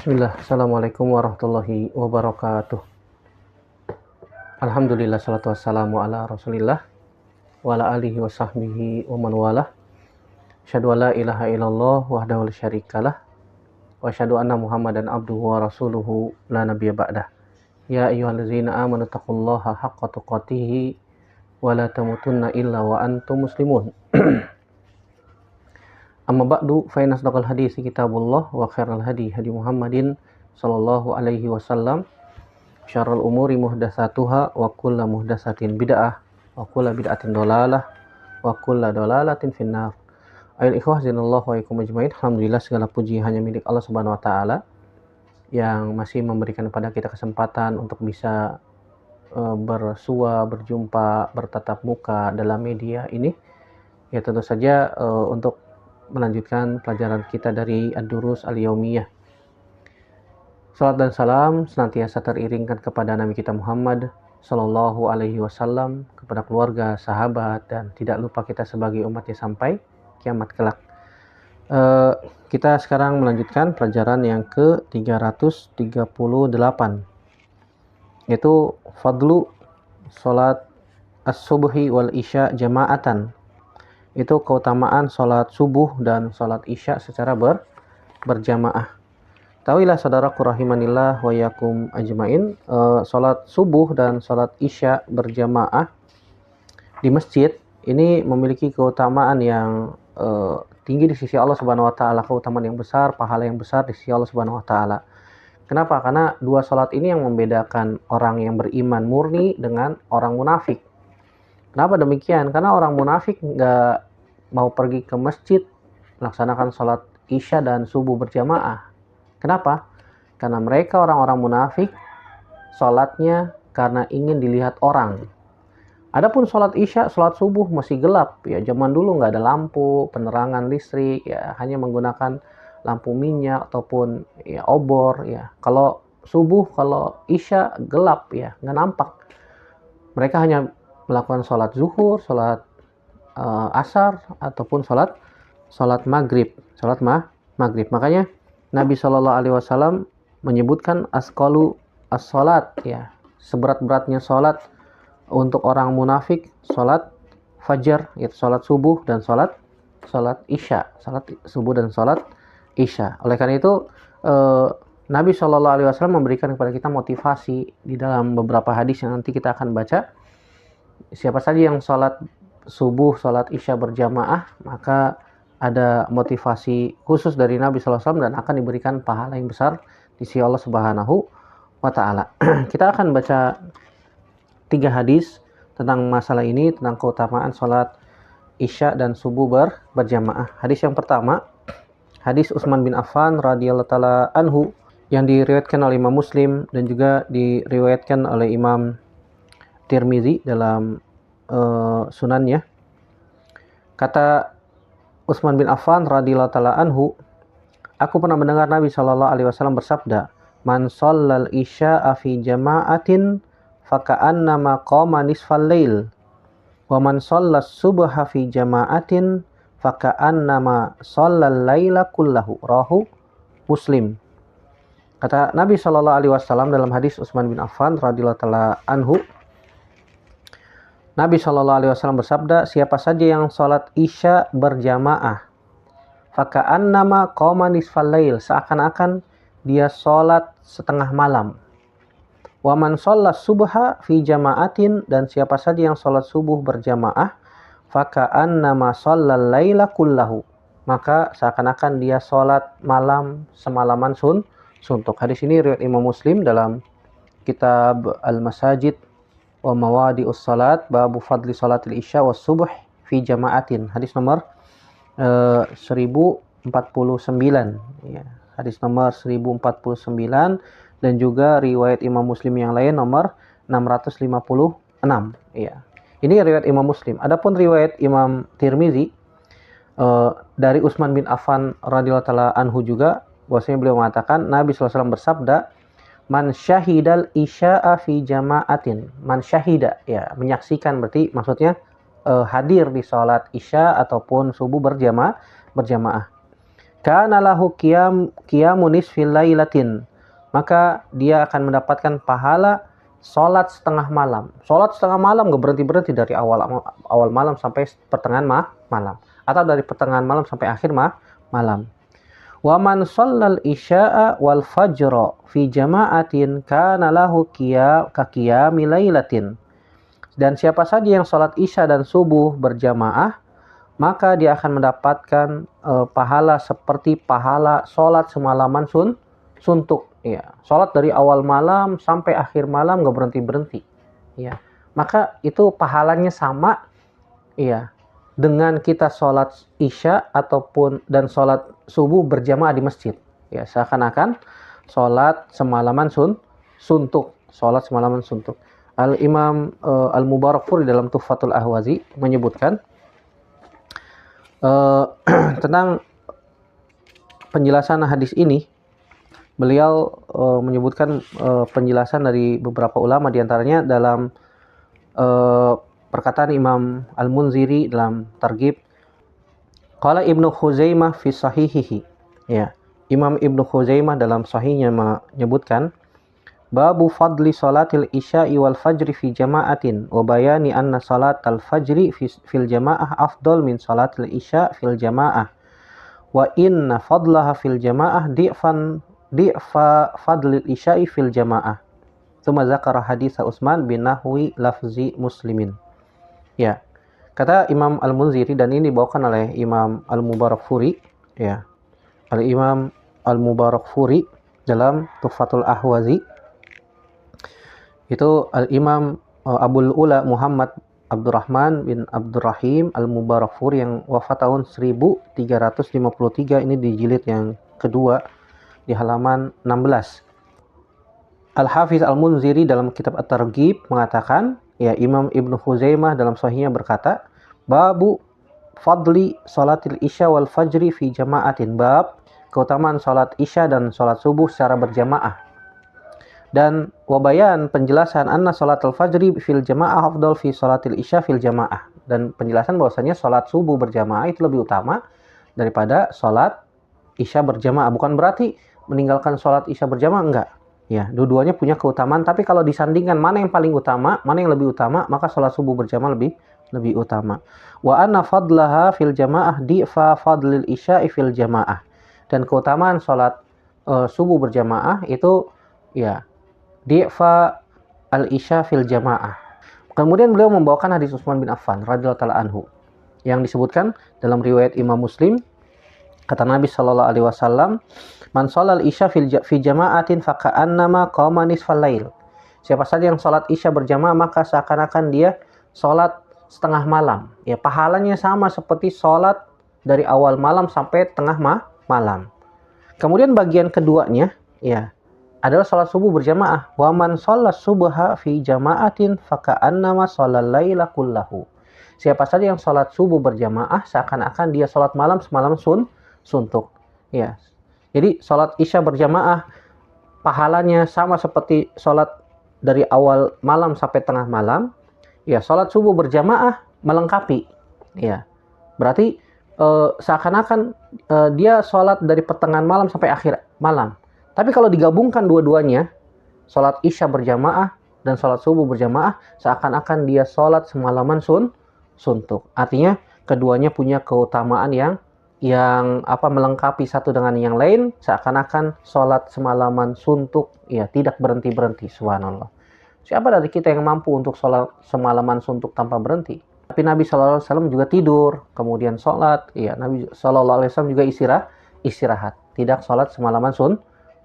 Bismillah, Assalamualaikum warahmatullahi wabarakatuh. Alhamdulillah, salatu wassalamu ala rasulillah wa ala alihi wa sahbihi wa man walah. Asyhadu an la ilaha illallah wahdahu la syarikalah wa asyhadu anna muhammadan abduhu wa rasuluhu la nabiyya ba'dah. Ya ayyuhallazina amanu taqullaha haqqa tuqatih wa la tamutunna illa wa antum muslimun. Amma ba'du, fa inna asdaqal hadits kitabullah wa khairal hadi Muhammadin sallallahu alaihi wasallam. Syarrul umuri muhdatsatuha wa kullu muhdatsatin bid'ah wa kullu bid'atin dhalalah wa kullu dhalalatin finnar. Ayol ikhwah zinallahu wa ikum ajmain. Alhamdulillah, segala puji hanya milik Allah Subhanahu wa taala yang masih memberikan kepada kita kesempatan untuk bisa bersua, berjumpa, bertatap muka dalam media ini. Ya, tentu saja untuk melanjutkan pelajaran kita dari Ad-Durus Al-Yaumiyah. Salat dan salam senantiasa teriringkan kepada Nabi kita Muhammad Sallallahu Alaihi Wasallam, kepada keluarga, sahabat, dan tidak lupa kita sebagai umatnya sampai kiamat kelak. Kita sekarang melanjutkan pelajaran yang ke-338, yaitu Fadlu Salat As-Subhi wal Isya Jama'atan. Itu keutamaan sholat subuh dan sholat isya secara berjamaah. Tahuilah saudaraku rahimanillah wa yakum ajmain, sholat subuh dan sholat isya berjamaah di masjid ini memiliki keutamaan yang tinggi di sisi Allah Subhanahu wa taala, keutamaan yang besar, pahala yang besar di sisi Allah Subhanahu wa taala. Kenapa? Karena dua sholat ini yang membedakan orang yang beriman murni dengan orang munafik. Kenapa demikian? Karena orang munafik nggak mau pergi ke masjid melaksanakan sholat isya dan subuh berjamaah. Kenapa? Karena mereka orang-orang munafik sholatnya karena ingin dilihat orang. Adapun sholat isya, sholat subuh masih gelap. Ya, zaman dulu nggak ada lampu, penerangan listrik, ya hanya menggunakan lampu minyak ataupun ya obor. Ya, kalau subuh, kalau isya gelap, ya nggak nampak. Mereka hanya melakukan sholat zuhur, sholat asar, ataupun sholat maghrib, maghrib. Makanya Nabi Shallallahu Alaihi Wasallam menyebutkan asqalu as-sholat, ya seberat-beratnya sholat untuk orang munafik sholat fajar, yaitu sholat subuh dan sholat isya, sholat subuh dan sholat isya. Oleh karena itu Nabi Shallallahu Alaihi Wasallam memberikan kepada kita motivasi di dalam beberapa hadis yang nanti kita akan baca. Siapa saja yang sholat subuh, sholat isya berjamaah, maka ada motivasi khusus dari Nabi SAW dan akan diberikan pahala yang besar di sisi Allah Subhanahu wa Ta'ala. Kita akan baca 3 hadis tentang masalah ini, tentang keutamaan sholat isya dan subuh berjamaah. Hadis yang pertama, hadis Utsman bin Affan radhiyallahu taala anhu, yang diriwayatkan oleh Imam Muslim dan juga diriwayatkan oleh Imam Tirmizi dalam sunannya. Kata Utsman bin Affan radhiyallahu taala anhu, aku pernah mendengar Nabi sallallahu alaihi wasallam bersabda, "Man shallal isya'a fi jama'atin faka'annama qama nisfal lail, wa man shallas subha fi jama'atin faka'annama shallal laila kullahu." Rawahu Muslim. Kata Nabi sallallahu alaihi wasallam dalam hadis Utsman bin Affan radhiyallahu taala anhu, Nabi Shallallahu Alaihi Wasallam bersabda, siapa saja yang sholat isya berjamaah, faka'annama qama nisfal lail, seakan-akan dia sholat setengah malam. Wa man shallas subha fi jama'atin, dan siapa saja yang sholat subuh berjamaah, faka'annama shallal laila kullahu, maka seakan-akan dia sholat malam semalaman suntuk. Hadis ini riwayat Imam Muslim dalam kitab Al-Masajid wa mawadi'us salat, babu fadli salatil isya was subuh fi jama'atin, hadis nomor 1049, ya. Hadis nomor 1049, dan juga riwayat Imam Muslim yang lain nomor 656, ya. Ini riwayat Imam Muslim. Adapun riwayat Imam Tirmizi dari Utsman bin Affan radhiyallahu taala anhu juga, bahwasanya beliau mengatakan Nabi sallallahu alaihi wasallam bersabda, man syahidal isya'a fi jama'atin. Man syahida, ya menyaksikan, berarti maksudnya hadir di sholat isya ataupun subuh berjamaah. kana lahu qiyamun nisfil lailatin, maka dia akan mendapatkan pahala sholat setengah malam. Sholat setengah malam gak berhenti-berhenti dari awal malam sampai pertengahan malam, atau dari pertengahan malam sampai akhir malam. Wa man shallal isya'a wal fajra fi jama'atin kana lahu qiyami lailatin. Dan siapa saja yang sholat isya dan subuh berjamaah, maka dia akan mendapatkan pahala seperti pahala sholat semalaman suntuk. Ya, sholat dari awal malam sampai akhir malam gak berhenti-berhenti. Ya, maka itu pahalanya sama, ya, dengan kita sholat isya ataupun dan sholat subuh berjamaah di masjid. Ya, seakan-akan sholat semalaman suntuk. Sholat semalaman suntuk. Al-Imam Al-Mubarakfuri dalam Tuhfatul Ahwazi menyebutkan tentang penjelasan hadis ini. Beliau menyebutkan penjelasan dari beberapa ulama, diantaranya dalam perkataan Imam Al-Munziri dalam Targhib. Qala Ibnu Khuzaimah fi sahihihi. Ya, Imam Ibnu Khuzaimah dalam sahihnya menyebutkan babu fadli salatil isya'i wal fajri fi jama'atin wa bayani anna salatal fajri fil jama'ah afdal min salatil isya' fil jama'ah wa inna fadlaha fil jama'ah di'fa fadlil isya'i fil jama'ah. Tsumma zakara hadits Utsman bin nahwi lafzi Muslimin. Ya, kata Imam Al-Munziri, dan ini dibawakan oleh Imam Al-Mubarakfuri, ya, Al-Imam Al-Mubarakfuri dalam Tuhfatul Ahwazi. Itu Al-Imam Abul Ula Muhammad Abdurrahman bin Abdurrahim Al-Mubarakfuri yang wafat tahun 1353, ini di jilid yang kedua di halaman 16. Al-Hafiz Al-Munziri dalam kitab At-Targhib mengatakan, ya, Imam Ibnu Khuzaimah dalam sahihnya berkata, babu fadli salatil isya wal fajri fi jama'atin, bab keutamaan salat isya dan salat subuh secara berjamaah. Dan wabayan penjelasan anna salatul fajri fil jamaah afdal fi salatil isya fil jamaah, dan penjelasan bahwasanya salat subuh berjamaah itu lebih utama daripada salat isya berjamaah. Bukan berarti meninggalkan salat isya berjamaah, enggak. Ya, dua-duanya punya keutamaan, tapi kalau disandingkan mana yang paling utama, mana yang lebih utama, maka salat subuh berjamaah lebih utama. Wa anna fadlaha fil jamaah di'fa fadlil isya'i fil jamaah. Dan keutamaan salat subuh berjamaah itu, ya, di'fa al-isya fil jamaah. Kemudian beliau membawakan hadis Utsman bin Affan radhiyallahu ta'ala anhu yang disebutkan dalam riwayat Imam Muslim. Kata Nabi sallallahu alaihi wasallam, man sholal isya fi jama'atin faka'annama qama nisfal lail. Siapa saja yang salat isya berjamaah maka seakan-akan dia salat setengah malam. Ya, pahalanya sama seperti salat dari awal malam sampai tengah malam. Kemudian bagian keduanya, ya, adalah salat subuh berjamaah. Wa man sholat subha fi jama'atin faka'annama sholal laila kullahu. Siapa saja yang salat subuh berjamaah seakan-akan dia salat malam semalam suntuk. Ya. Jadi salat isya berjamaah pahalanya sama seperti salat dari awal malam sampai tengah malam. Ya, salat subuh berjamaah melengkapi. Ya. Berarti seakan-akan dia salat dari pertengahan malam sampai akhir malam. Tapi kalau digabungkan dua-duanya, salat isya berjamaah dan salat subuh berjamaah, seakan-akan dia salat semalaman suntuk. Artinya keduanya punya keutamaan yang melengkapi satu dengan yang lain, seakan-akan sholat semalaman suntuk, ya, tidak berhenti-berhenti. Subhanallah. Siapa dari kita yang mampu untuk sholat semalaman suntuk tanpa berhenti? Tapi Nabi SAW juga tidur, kemudian sholat. Ya, Nabi SAW juga istirahat, tidak sholat semalaman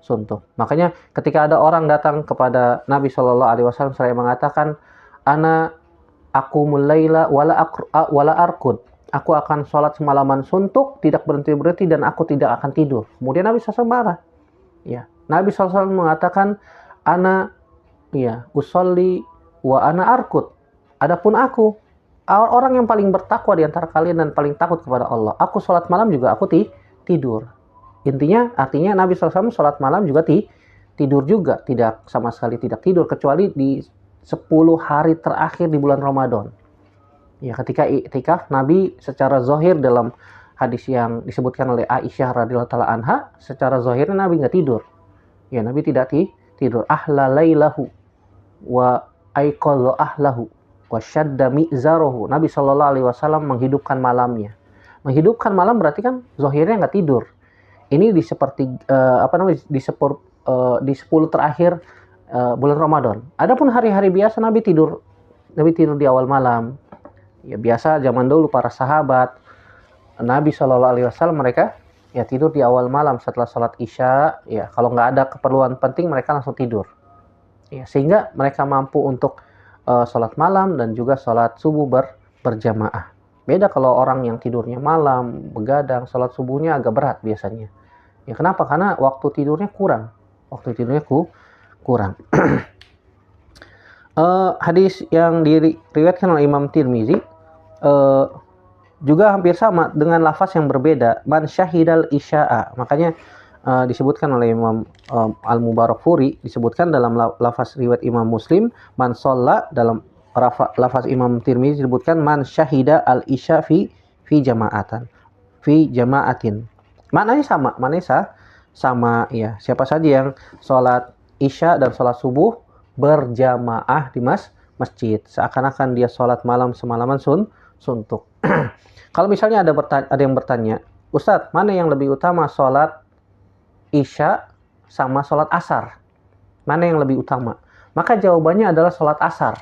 suntuk. Makanya ketika ada orang datang kepada Nabi SAW, saya mengatakan, ana aqumul laila wala arkud. Aku akan sholat semalaman suntuk, tidak berhenti-berhenti, dan aku tidak akan tidur. Kemudian Nabi SAW marah. Ya, Nabi SAW mengatakan, ana, ya, usolli wa ana arkut. Adapun aku, orang yang paling bertakwa di antara kalian dan paling takut kepada Allah. Aku sholat malam juga aku tidur. Artinya Nabi SAW sholat malam juga tidur juga. Tidak sama sekali tidak tidur, kecuali di 10 hari terakhir di bulan Ramadan. Ya, ketika iktikaf, Nabi secara zahir dalam hadis yang disebutkan oleh Aisyah radhiyallahu taala anha, secara zahirnya Nabi nggak tidur. Ya, Nabi tidak tidur. Ahla lailahu wa aiqadha ahlahu wa syadda mi'zarahu. Nabi Shallallahu alaihi wasallam menghidupkan malamnya. Menghidupkan malam berarti kan zahirnya nggak tidur. Ini di seperti di 10 terakhir bulan Ramadan. Adapun hari-hari biasa Nabi tidur di awal malam. Ya biasa zaman dulu para sahabat Nabi Shallallahu alaihi wasallam mereka ya tidur di awal malam setelah sholat Isya. Ya kalau nggak ada keperluan penting mereka langsung tidur. Ya sehingga mereka mampu untuk sholat malam dan juga sholat subuh berjamaah. Beda kalau orang yang tidurnya malam, begadang, sholat subuhnya agak berat biasanya. Ya kenapa? Karena waktu tidurnya kurang. Kurang. Hadis yang diriwayatkan oleh Imam Tirmizi juga hampir sama dengan lafaz yang berbeda. Man syahidal isya'a. Makanya disebutkan oleh Imam Al-Mubarakfuri, disebutkan dalam lafaz riwayat Imam Muslim, man sholla, dalam lafaz Imam Tirmizi disebutkan man syahida al-isya fi jama'atin. Maknanya sama ya. Siapa saja yang sholat Isya dan sholat subuh berjamaah di masjid, seakan-akan dia sholat malam semalaman suntuk. Kalau misalnya ada yang bertanya, Ustadz, mana yang lebih utama, sholat Isya sama sholat asar? Mana yang lebih utama? Maka jawabannya adalah sholat asar.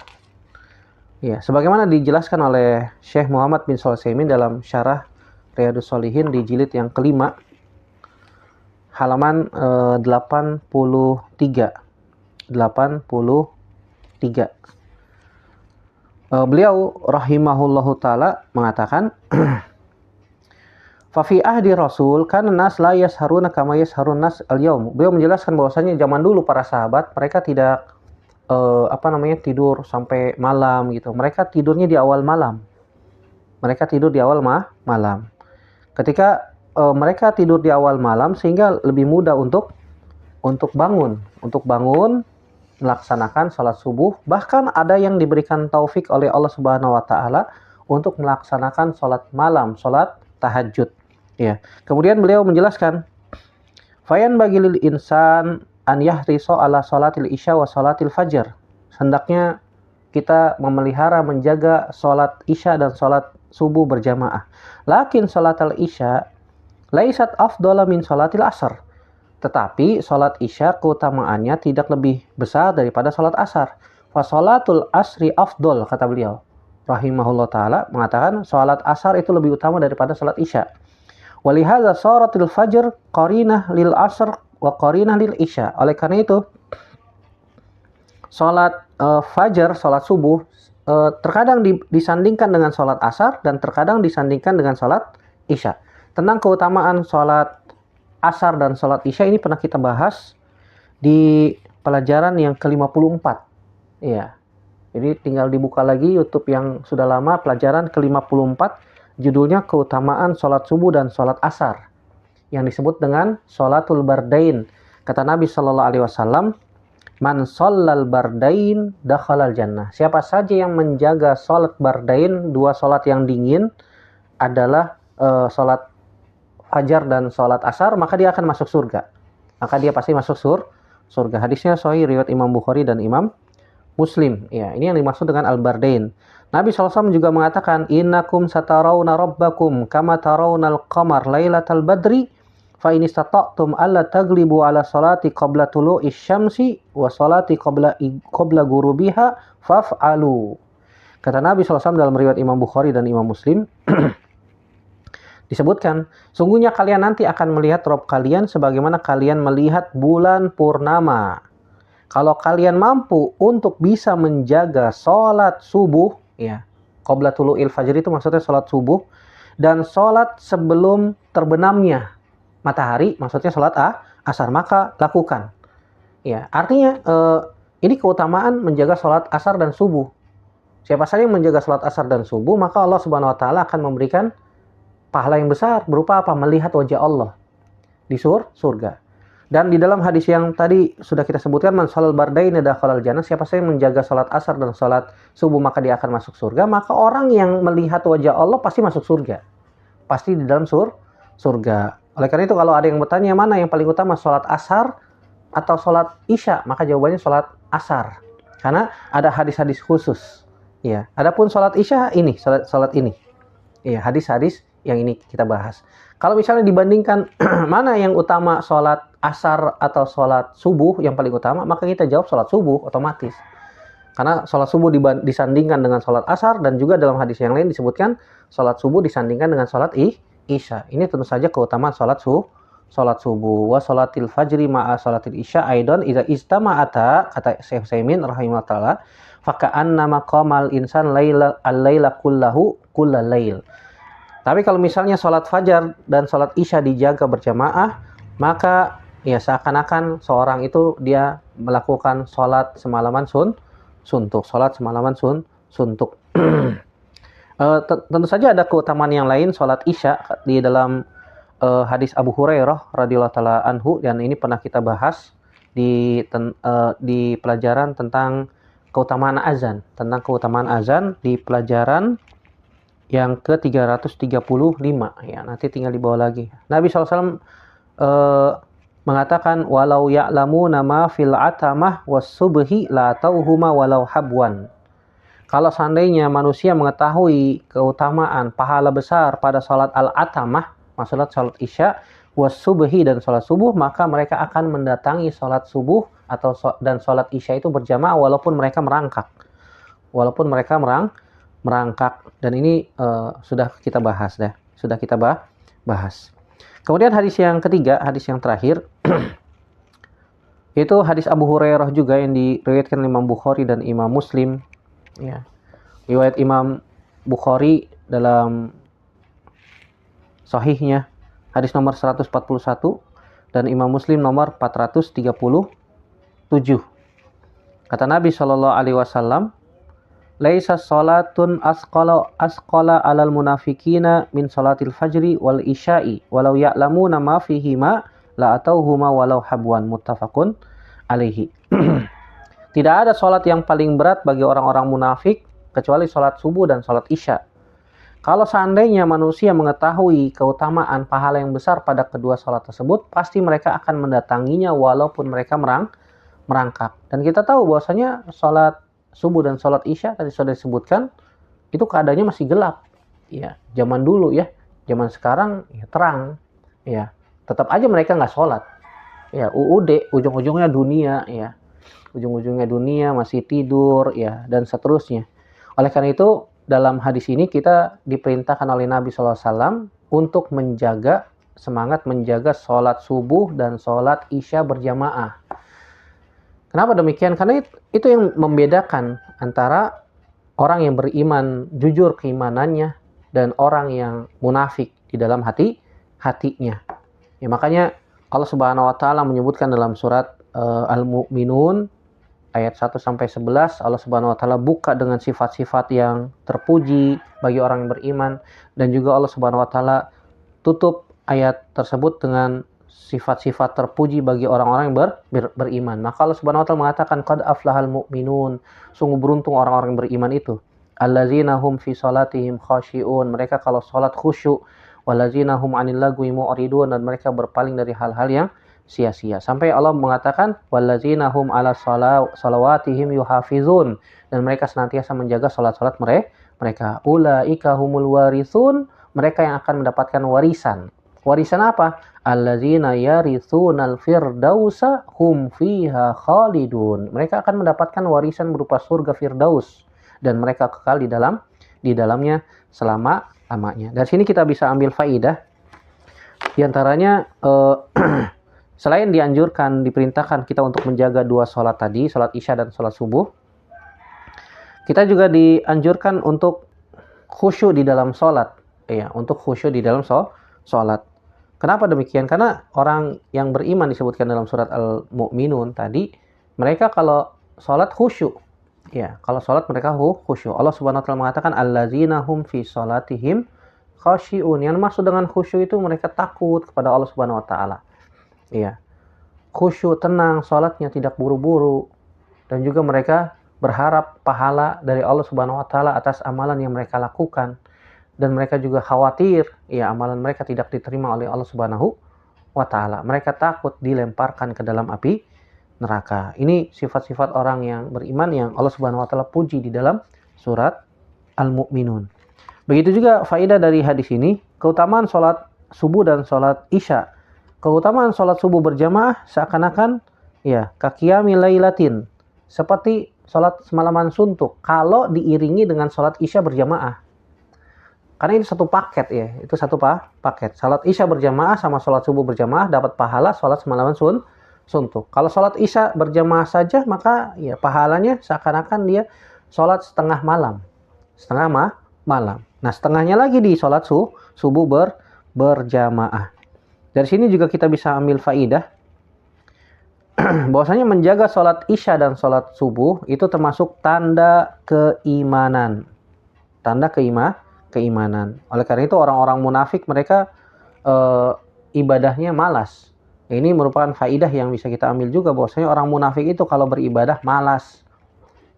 Ya, sebagaimana dijelaskan oleh Syekh Muhammad bin Shalih Al-Utsaimin dalam syarah Riyadhus Shalihin di jilid yang kelima, halaman 83. Beliau rahimahullahu taala mengatakan, fa fi ahdi Rasul kan nas la yasharuna kama yasharun nas al-yaum. Beliau menjelaskan bahwasanya zaman dulu para sahabat mereka tidak tidur sampai malam gitu. Mereka tidurnya di awal malam. Ketika mereka tidur di awal malam sehingga lebih mudah untuk bangun melaksanakan sholat subuh. Bahkan ada yang diberikan taufik oleh Allah Subhanahu wa taala untuk melaksanakan sholat malam, sholat tahajud. Ya. Kemudian beliau menjelaskan, fayan bagilil insan an yahriso ala sholatil isya wa sholatil fajar. Hendaknya kita menjaga sholat isya dan sholat subuh berjamaah. Lakin sholatil isya laisat afdala min sholatil asar. Tetapi sholat isya keutamaannya tidak lebih besar daripada sholat asar. Fa sholatul asri afdol, kata beliau rahimahullah ta'ala, mengatakan sholat asar itu lebih utama daripada sholat isya. Walihadza sholatil fajr qarinah lil asr wa qarinah lil isya. Oleh karena itu sholat fajar, sholat subuh terkadang disandingkan dengan sholat asar dan terkadang disandingkan dengan sholat isya. Tentang keutamaan sholat asar dan sholat isya ini pernah kita bahas di pelajaran yang ke-54. Iya. Jadi tinggal dibuka lagi YouTube yang sudah lama, pelajaran ke-54, judulnya keutamaan sholat subuh dan sholat asar, yang disebut dengan sholatul bardain. Kata Nabi Shallallahu alaihi wasallam, man shollal bardain dakhalal jannah. Siapa saja yang menjaga sholat bardain, dua sholat yang dingin, adalah sholat fajar dan sholat asar, maka dia akan masuk surga. Maka dia pasti masuk surga. Hadisnya sahih riwayat Imam Bukhari dan Imam Muslim. Ya, ini yang dimaksud dengan al-bardain. Nabi SAW juga mengatakan, innakum satarawna rabbakum kama tarawnal qamar lailatal badri fa in istata'tum alla taglibu ala salati qabla tulu'i syamsi wa salati qabla gurubiha faf'alu. Kata Nabi SAW dalam riwayat Imam Bukhari dan Imam Muslim, disebutkan, sungguhnya kalian nanti akan melihat Rabb kalian sebagaimana kalian melihat bulan purnama. Kalau kalian mampu untuk bisa menjaga sholat subuh, ya, qabla tulu'il fajr itu maksudnya sholat subuh, dan sholat sebelum terbenamnya matahari, maksudnya sholat asar, maka lakukan. Ya, artinya ini keutamaan menjaga sholat asar dan subuh. Siapa saja yang menjaga sholat asar dan subuh, maka Allah Subhanahu wa taala akan memberikan pahala yang besar berupa apa? Melihat wajah Allah di surga. Dan di dalam hadis yang tadi sudah kita sebutkan, man sholal bardain dakhalal jannah, siapa saja yang menjaga salat asar dan salat subuh maka dia akan masuk surga. Maka orang yang melihat wajah Allah pasti masuk surga. pasti di dalam surga. Oleh karena itu kalau ada yang bertanya mana yang paling utama, sholat asar atau sholat isya, maka jawabannya sholat asar. Karena ada hadis-hadis khusus. Ya, adapun sholat isya ini, sholat ini. Ya, hadis-hadis yang ini kita bahas. Kalau misalnya dibandingkan mana yang utama, sholat asar atau sholat subuh yang paling utama, maka kita jawab sholat subuh otomatis. Karena sholat subuh disandingkan dengan sholat asar, dan juga dalam hadis yang lain disebutkan sholat subuh disandingkan dengan sholat isya. Ini tentu saja keutamaan sholat subuh. Wa sholatil fajri ma'a sholatil isya aidon idza istama'ata, kata Syekh Utsaimin rahimahullah taala, faka'anna maqamal insan al-laila kullahu kullal lail. Tapi kalau misalnya sholat fajar dan sholat isya dijaga berjamaah, maka ya seakan-akan seorang itu dia melakukan sholat semalaman suntuk. Sholat semalaman suntuk. Tentu saja ada keutamaan yang lain sholat isya di dalam hadis Abu Hurairah radhiyallahu taala anhu, dan ini pernah kita bahas di pelajaran tentang keutamaan azan di pelajaran yang ke-335 ya, nanti tinggal dibawa lagi. Nabi SAW mengatakan walau ya'lamu nama fil atamah was subhi la tauhuma walau habwan. Kalau seandainya manusia mengetahui keutamaan pahala besar pada salat al-atamah, maksudnya salat isya, was subhi dan salat subuh, maka mereka akan mendatangi salat subuh dan salat isya itu berjamaah walaupun mereka merangkak. Dan ini sudah kita bahas. Kemudian hadis yang ketiga, hadis yang terakhir itu hadis Abu Hurairah juga yang diriwayatkan Imam Bukhari dan Imam Muslim ya. Riwayat Imam Bukhari dalam sahihnya hadis nomor 141 dan Imam Muslim nomor 437. Kata Nabi SAW, laisa salatun asqala alal munafiqina min salatil fajri wal isya'i walau ya'lamuna ma fihima la atauhuma walau habwan, muttafaqun alaihi. Tidak ada salat yang paling berat bagi orang-orang munafik kecuali salat subuh dan salat isya. Kalau seandainya manusia mengetahui keutamaan pahala yang besar pada kedua salat tersebut, pasti mereka akan mendatanginya walaupun mereka merangkak. Dan kita tahu bahwasanya salat subuh dan sholat isya tadi sudah disebutkan itu keadaannya masih gelap ya, zaman dulu ya. Zaman sekarang ya terang ya, tetap aja mereka nggak sholat ya, ujung-ujungnya dunia masih tidur ya, dan seterusnya. Oleh karena itu dalam hadis ini kita diperintahkan oleh Nabi SAW untuk semangat menjaga sholat subuh dan sholat isya berjamaah. Kenapa demikian? Karena itu yang membedakan antara orang yang beriman jujur keimanannya dan orang yang munafik di dalam hatinya. Ya, makanya Allah Subhanahu wa taala menyebutkan dalam surat Al-Mu'minun ayat 1-11, Allah Subhanahu wa taala buka dengan sifat-sifat yang terpuji bagi orang yang beriman, dan juga Allah Subhanahu wa taala tutup ayat tersebut dengan sifat-sifat terpuji bagi orang-orang yang beriman. Maka Allah Subhanahu wa taala mengatakan qad aflahal mu'minun, sungguh beruntung orang-orang yang beriman itu. Allazina hum fi salatihim khashi'un, mereka kalau salat khusyuk. Wallazina hum 'anil lagwi mu'ridun, dan mereka berpaling dari hal-hal yang sia-sia. Sampai Allah mengatakan wallazina hum 'ala salawatihim yuhafizun, dan mereka senantiasa menjaga salat-salat mereka. Ulaika humul warithun, mereka yang akan mendapatkan warisan. Warisan apa? Allazina yaritsunal firdausa hum fiha khalidun. Mereka akan mendapatkan warisan berupa surga Firdaus, dan mereka kekal di dalamnya selama-lamanya. Dari sini kita bisa ambil faidah. Di antaranya selain diperintahkan kita untuk menjaga dua sholat tadi, sholat isya dan sholat subuh, kita juga dianjurkan untuk khusyuk di dalam sholat. Untuk khusyuk di dalam sholat. Kenapa demikian? Karena orang yang beriman disebutkan dalam surat Al-Mu'minun tadi, mereka kalau sholat khusyuk. Ya, kalau sholat mereka khusyuk. Allah Subhanahu wa taala mengatakan allazina hum fi sholatihim khashi'un. Yang maksud dengan khusyuk itu mereka takut kepada Allah Subhanahu wa taala. Iya. Khusyuk, tenang, sholatnya tidak buru-buru, dan juga mereka berharap pahala dari Allah Subhanahu wa taala atas amalan yang mereka lakukan. dan mereka juga khawatir ya amalan mereka tidak diterima oleh Allah Subhanahu wa taala. Mereka takut dilemparkan ke dalam api neraka. Ini sifat-sifat orang yang beriman yang Allah Subhanahu wa taala puji di dalam surat Al-Mu'minun. Begitu juga faedah dari hadis ini, keutamaan sholat subuh dan sholat isya. Keutamaan sholat subuh berjamaah seakan-akan ya kaqiyamil lailatin, seperti sholat semalaman suntuk kalau diiringi dengan sholat isya berjamaah. Karena itu satu paket ya, itu satu paket. Sholat isya berjamaah sama sholat subuh berjamaah dapat pahala sholat semalaman suntuk. Kalau sholat isya berjamaah saja maka ya pahalanya seakan-akan dia sholat setengah malam. Malam. Nah, setengahnya lagi di sholat subuh berjamaah. Dari sini juga kita bisa ambil faidah bahwasanya menjaga sholat isya dan sholat subuh itu termasuk tanda keimanan. Tanda keimanan. Oleh karena itu orang-orang munafik mereka ibadahnya malas. Ini merupakan faidah yang bisa kita ambil juga bahwasanya orang munafik itu kalau beribadah malas.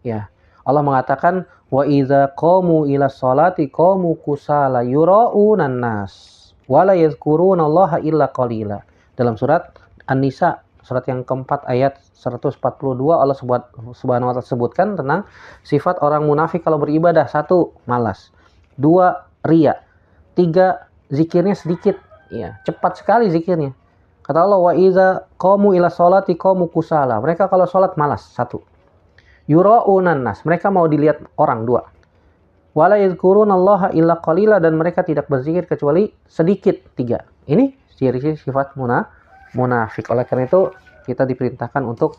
Ya. Allah mengatakan wa idza qamu ila sholati qamu kusala yuraunan nas wala yadhkurunallaha illa qalila. Dalam surat An-Nisa surat yang keempat ayat 142 Allah Subhanahu wa taala sebutkan tentang sifat orang munafik kalau beribadah. 1, malas. 2, riya. 3, zikirnya sedikit. Ya, cepat sekali zikirnya. Kata Allah wa idza qamu ila sholati qamu kusala. Mereka kalau sholat malas. 1. Yura'unan nas, mereka mau dilihat orang. 2. Wala yadhkurunallaha illa qalila, dan mereka tidak berzikir kecuali sedikit. 3. Ini ciri-ciri sifat munafik. Oleh karena itu kita diperintahkan untuk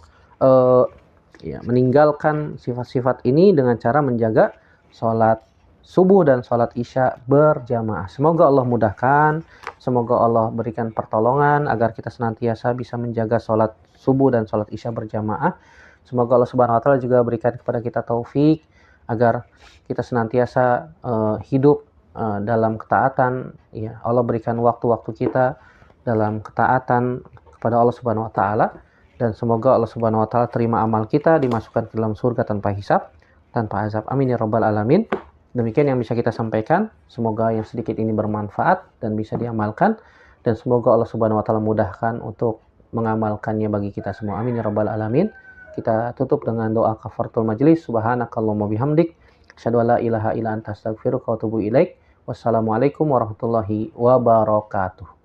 meninggalkan sifat-sifat ini dengan cara menjaga sholat subuh dan sholat isya berjamaah. Semoga Allah mudahkan, semoga Allah berikan pertolongan agar kita senantiasa bisa menjaga sholat subuh dan sholat isya berjamaah. Semoga Allah Subhanahu wa taala juga berikan kepada kita taufik agar kita senantiasa hidup dalam ketaatan. Ya, Allah berikan waktu-waktu kita dalam ketaatan kepada Allah Subhanahu wa taala, dan semoga Allah Subhanahu wa taala terima amal kita, dimasukkan ke dalam surga tanpa hisab, tanpa azab. Amin ya rabbal alamin. Demikian yang bisa kita sampaikan. Semoga yang sedikit ini bermanfaat dan bisa diamalkan, dan semoga Allah Subhanahu wa taala mudahkan untuk mengamalkannya bagi kita semua. Amin ya rabbal alamin. Kita tutup dengan doa kafaratul majlis. Subhanakallahumma bihamdik, asyhadu an la ilaha illa anta astaghfiruka wa atubu ilaik. Wassalamualaikum warahmatullahi wabarakatuh.